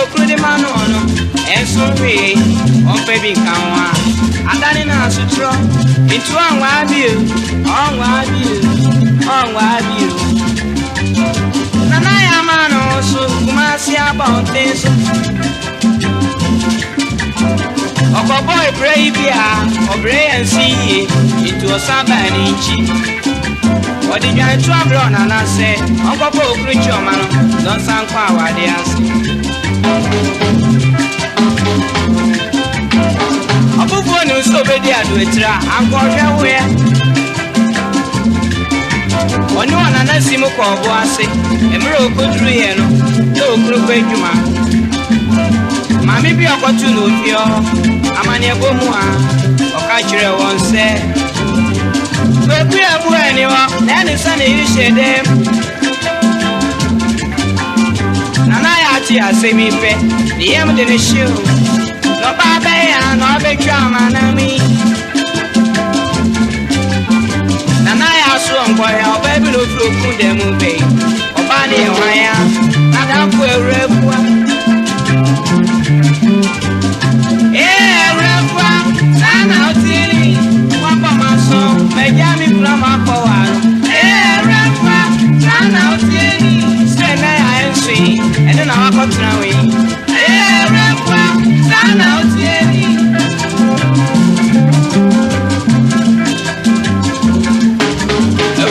okrudi manu ono ensunwe on pebi kanwa adani na sutro itu anwa abi nana ya manu so kumasi abonte so okobo ibrahim bia obre ensi itu osaba ni nchi odi jan tu abro na na se okobo okruchi omano don san kwa awade ase obugo ni so bedi adu etira ankọhwe we oni wana na simu ko obo ase emre okoduru ye no to okru kwa adwuma mami bi akotu no fio amani ebomu a oka kire won se bebu ebu eni wa na ni sa na yishe dem nana ya ti asemi pe yem de ne shiu no baba ya no be twama na mi nana ya so nko ya obabi no fro ku dem be oba ne wa ya na da ku ewrebu sana otini wapa maso mejami plama kwa refa sana otini sena ya ensi ene na wako trawe refa sana otini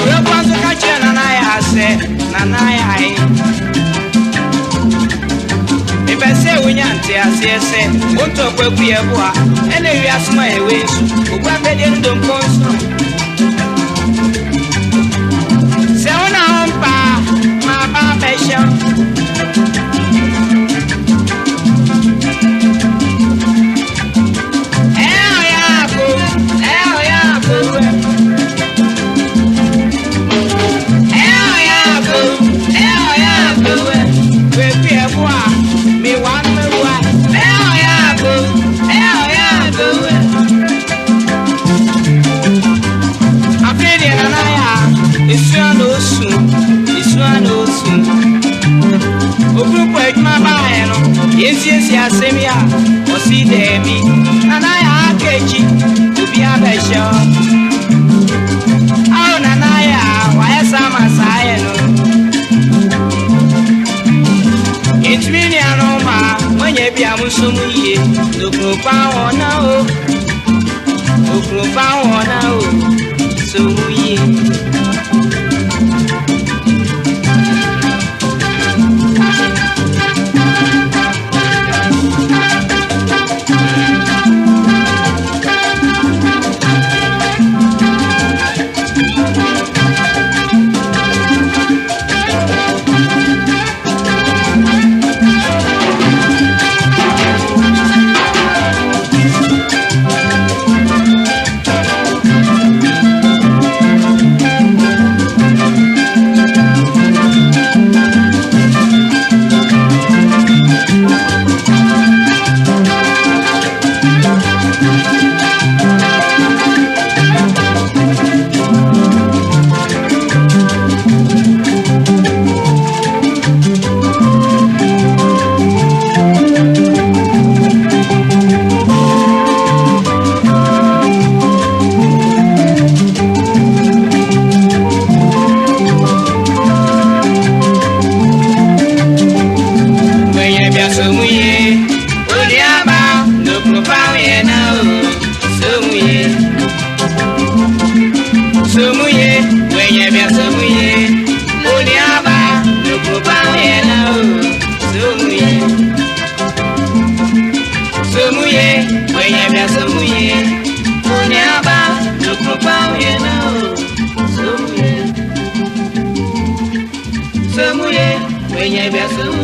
refa so kache na ya ase na ya ai ibese wunyante asiese onto kwaku yeboa ene wi asoma ewensu ogwa bede ndom konso se ona ompa ma ba besha Yes, Semia, or see Demi, and I keji to be a besho. Oh, Nanaya, why some asylum? It's really an oma when you be a Musumi, the Krupa or no, Krupa or no, so we. When you be so